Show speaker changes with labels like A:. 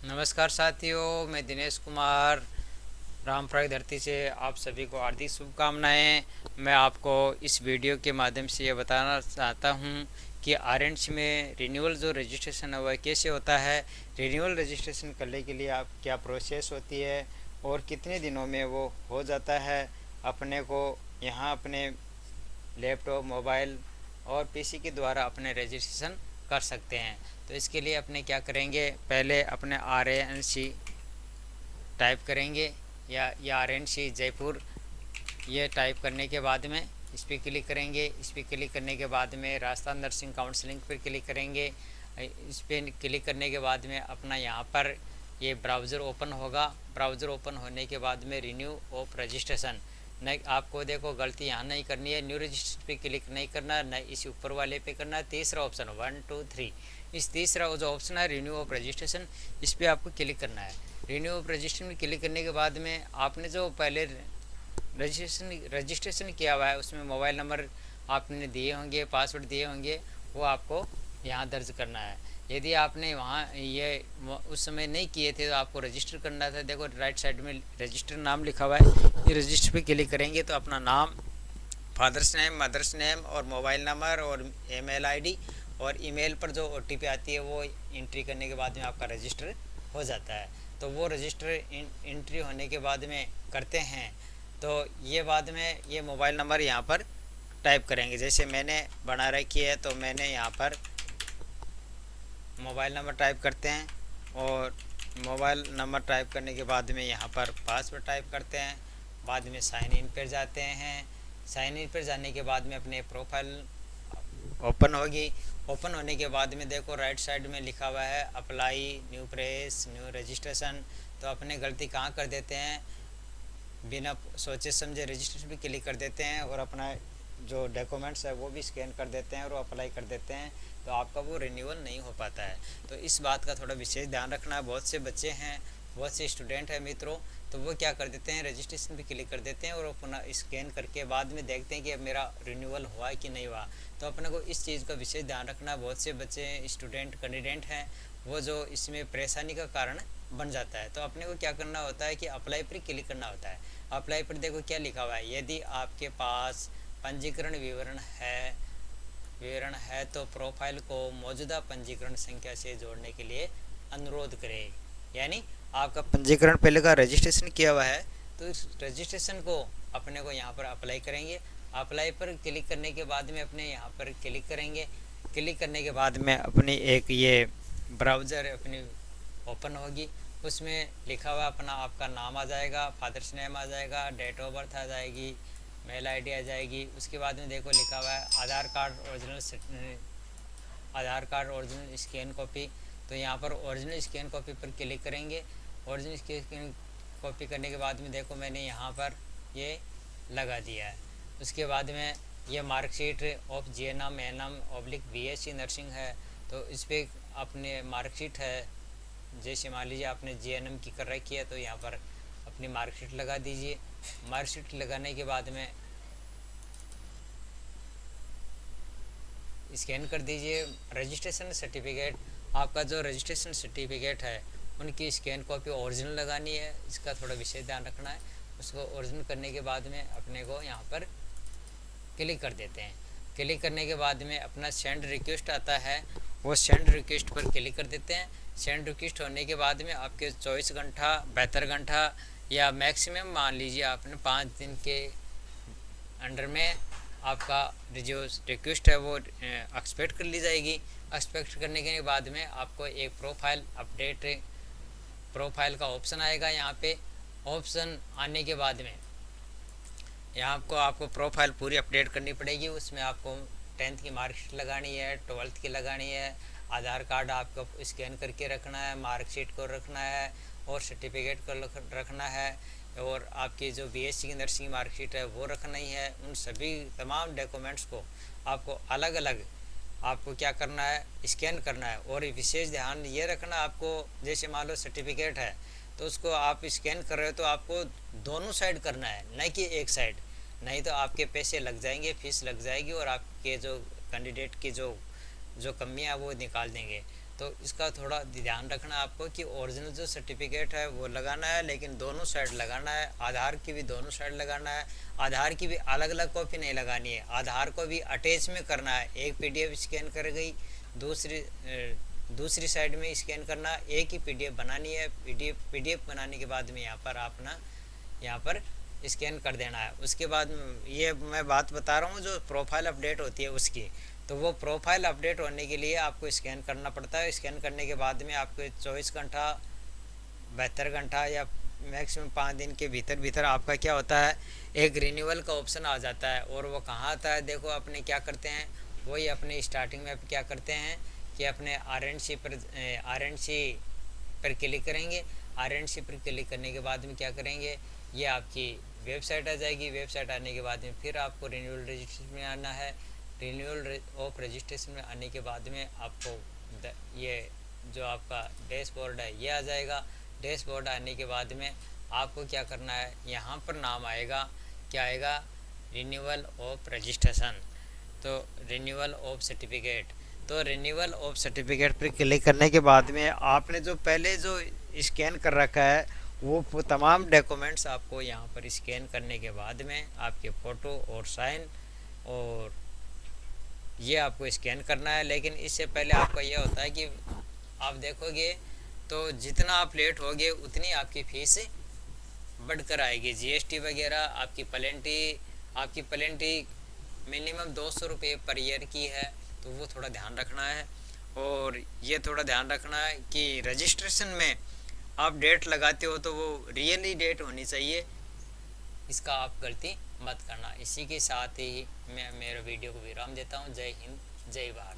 A: नमस्कार साथियों, मैं दिनेश कुमार रामप्रयाग धरती से आप सभी को हार्दिक शुभकामनाएं। मैं आपको इस वीडियो के माध्यम से ये बताना चाहता हूं कि आरएनसी में रिन्यूअल जो रजिस्ट्रेशन है वह कैसे होता है। रिन्यूअल रजिस्ट्रेशन करने के लिए आप क्या प्रोसेस होती है और कितने दिनों में वो हो जाता है। अपने को यहाँ अपने लैपटॉप, मोबाइल और पीसी के द्वारा अपने रजिस्ट्रेशन कर सकते हैं। तो इसके लिए अपने क्या करेंगे, पहले अपने RNC टाइप करेंगे या RNC जयपुर, ये टाइप करने के बाद में इस पर क्लिक करेंगे। इस पर क्लिक करने के बाद में राजस्थान नर्सिंग काउंसलिंग पर क्लिक करेंगे। इस पर क्लिक करने के बाद में अपना यहाँ पर ये ब्राउज़र ओपन होगा। ब्राउज़र ओपन होने के बाद में रिन्यू ऑफ रजिस्ट्रेशन, नहीं आपको देखो गलती यहाँ नहीं करनी है, न्यू रजिस्टर पे क्लिक नहीं करना, न इस ऊपर वाले पे करना। तीसरा ऑप्शन 1 2 3, इस तीसरा जो ऑप्शन है रिन्यू ऑफ रजिस्ट्रेशन, इस पर आपको क्लिक करना है। रिन्यू ऑफ रजिस्ट्रेशन में क्लिक करने के बाद में आपने जो पहले रजिस्ट्रेशन किया हुआ है उसमें मोबाइल नंबर आपने दिए होंगे, पासवर्ड दिए होंगे, वो आपको यहाँ दर्ज करना है। यदि आपने वहाँ ये उस समय नहीं किए थे तो आपको रजिस्टर करना था। देखो राइट साइड में रजिस्टर नाम लिखा हुआ है, ये रजिस्टर पे क्लिक करेंगे तो अपना नाम, फादर्स नेम, मदर्स नेम और मोबाइल नंबर और ईमेल आईडी और ईमेल पर जो OTP आती है वो एंट्री करने के बाद में आपका रजिस्टर हो जाता है। तो वो रजिस्टर एंट्री होने के बाद में करते हैं तो ये बाद में ये मोबाइल नंबर यहाँ पर टाइप करेंगे। जैसे मैंने बना रखी है तो मैंने यहाँ पर मोबाइल नंबर टाइप करते हैं और मोबाइल नंबर टाइप करने के बाद में यहाँ पर पासवर्ड टाइप करते हैं। बाद में साइन इन पर जाते हैं। साइन इन पर जाने के बाद में अपने प्रोफाइल ओपन होगी। ओपन होने के बाद में देखो राइट साइड में लिखा हुआ है apply new press new registration. तो अपने गलती कहाँ कर देते हैं, बिना सोचे समझे रजिस्ट्रेशन पे क्लिक कर देते हैं और अपना जो डॉक्यूमेंट्स है वो भी स्कैन कर देते हैं और अप्लाई कर देते हैं, तो आपका वो रिन्यूअल नहीं हो पाता है। तो इस बात का थोड़ा विशेष ध्यान रखना है। बहुत से बच्चे हैं, बहुत से स्टूडेंट हैं मित्रों, तो वो क्या कर देते हैं, रजिस्ट्रेशन पे क्लिक कर देते हैं और अपना स्कैन करके बाद में देखते हैं कि अब मेरा रिन्यूअल हुआ है कि नहीं हुआ। तो अपने को इस चीज़ का विशेष ध्यान रखना। बहुत से बच्चे स्टूडेंट कैंडिडेट हैं वो जो इसमें परेशानी का कारण बन जाता है। तो अपने को क्या करना होता है कि अप्लाई पर क्लिक करना होता है। अप्लाई पर देखो क्या लिखा हुआ है, यदि आपके पास पंजीकरण विवरण है तो प्रोफाइल को मौजूदा पंजीकरण संख्या से जोड़ने के लिए अनुरोध करें। यानी आपका पंजीकरण पहले का रजिस्ट्रेशन किया हुआ है तो इस रजिस्ट्रेशन को अपने को यहाँ पर अप्लाई करेंगे। अप्लाई पर क्लिक करने के बाद में अपने यहाँ पर क्लिक करेंगे। क्लिक करने के बाद में अपनी एक ये ब्राउज़र अपनी ओपन होगी। उसमें लिखा हुआ अपना आपका नाम आ जाएगा, फादर्स नेम आ जाएगा, डेट ऑफ बर्थ आ जाएगी, मेल आईडी आ जाएगी। उसके बाद में देखो लिखा हुआ है आधार कार्ड ओरिजिनल स्कैन कॉपी। तो यहाँ पर ओरिजिनल स्कैन कॉपी पर क्लिक करेंगे। ओरिजिनल स्कैन कॉपी करने के बाद में देखो मैंने यहाँ पर ये लगा दिया है। उसके बाद में ये marksheet of GNM NM BSc nursing है, तो इस पर अपने मार्कशीट है। जैसे मान लीजिए आपने GNM की कर रखी है तो यहाँ पर अपनी मार्कशीट लगा दीजिए। मार्कशीट लगाने के बाद में स्कैन कर दीजिए। रजिस्ट्रेशन सर्टिफिकेट, आपका जो रजिस्ट्रेशन सर्टिफिकेट है उनकी स्कैन कॉपी ओरिजिनल लगानी है, इसका थोड़ा विशेष ध्यान रखना है। उसको ओरिजिनल करने के बाद में अपने को यहाँ पर क्लिक कर देते हैं। क्लिक करने के बाद में अपना सेंड रिक्वेस्ट आता है, वो सेंड रिक्वेस्ट पर क्लिक कर देते हैं। सेंड रिक्वेस्ट होने के बाद में आपके 24 घंटा 72 घंटा या मैक्सिमम मान लीजिए आपने 5 दिन के अंडर में आपका जो रिक्वेस्ट है वो एक्सपेक्ट कर ली जाएगी। एक्सपेक्ट करने के बाद में आपको एक प्रोफाइल का ऑप्शन आएगा। यहाँ पे ऑप्शन आने के बाद में यहाँ आपको प्रोफाइल पूरी अपडेट करनी पड़ेगी। उसमें आपको 10th की मार्कशीट लगानी है, 12th की लगानी है, आधार कार्ड आपको स्कैन करके रखना है, मार्कशीट को रखना है और सर्टिफिकेट को रखना है और आपकी जो BSc की नर्सिंग मार्कशीट है वो रखना ही है। उन सभी तमाम डॉक्यूमेंट्स को आपको अलग अलग आपको क्या करना है, स्कैन करना है। और विशेष ध्यान ये रखना, आपको जैसे मान लो सर्टिफिकेट है तो उसको आप स्कैन कर रहे हो तो आपको दोनों साइड करना है, न कि एक साइड, नहीं तो आपके पैसे लग जाएंगे, फीस लग जाएगी और आपके जो कैंडिडेट की जो जो कमियां वो निकाल देंगे। तो इसका थोड़ा ध्यान रखना आपको कि ओरिजिनल जो सर्टिफिकेट है वो लगाना है, लेकिन दोनों साइड लगाना है। आधार की भी दोनों साइड लगाना है। आधार की भी अलग अलग कॉपी नहीं लगानी है, आधार को भी अटैच में करना है। एक पीडीएफ स्कैन कर गई, दूसरी साइड में स्कैन करना, एक ही पीडीएफ बनानी है। पीडीएफ बनाने के बाद में यहाँ पर स्कैन कर देना है। उसके बाद ये मैं बात बता रहा हूँ जो प्रोफाइल अपडेट होती है उसकी, तो वो प्रोफाइल अपडेट होने के लिए आपको स्कैन करना पड़ता है। स्कैन करने के बाद में आपको 24 घंटा 72 घंटा या मैक्सिमम 5 दिन के भीतर भीतर आपका क्या होता है, एक रिन्यूअल का ऑप्शन आ जाता है। और वो कहाँ आता है, देखो अपने क्या करते हैं, वही अपने स्टार्टिंग में क्या करते हैं कि अपने आरएनसी पर क्लिक करेंगे। आरएनसी पर क्लिक करने के बाद में क्या करेंगे, ये आपकी वेबसाइट आ जाएगी। वेबसाइट आने के बाद में फिर आपको रिन्यूअल रजिस्ट्रेशन में आना है। रिन्यूअल ऑफ रजिस्ट्रेशन में आने के बाद में आपको ये जो आपका डैशबोर्ड है ये आ जाएगा। डैशबोर्ड आने के बाद में आपको क्या करना है, यहाँ पर नाम आएगा, क्या आएगा, रिन्यूअल ऑफ रजिस्ट्रेशन, तो रिन्यूअल ऑफ सर्टिफिकेट। तो रिन्यूअल ऑफ सर्टिफिकेट पर क्लिक करने के बाद में आपने जो पहले जो स्कैन कर रखा है वो तमाम डॉक्यूमेंट्स आपको यहाँ पर स्कैन करने के बाद में आपके फ़ोटो और साइन और ये आपको स्कैन करना है। लेकिन इससे पहले आपका यह होता है कि आप देखोगे तो जितना आप लेट होगे उतनी आपकी फ़ीस बढ़कर आएगी। जीएसटी वगैरह आपकी प्लेंटी मिनिमम 200 रुपये पर ईयर की है, तो वो थोड़ा ध्यान रखना है। और ये थोड़ा ध्यान रखना है कि रजिस्ट्रेशन में आप डेट लगाते हो तो वो रियली डेट होनी चाहिए, इसका आप गलती मत करना। इसी के साथ ही मैं मेरे वीडियो को विराम देता हूँ। जय हिंद, जय भारत।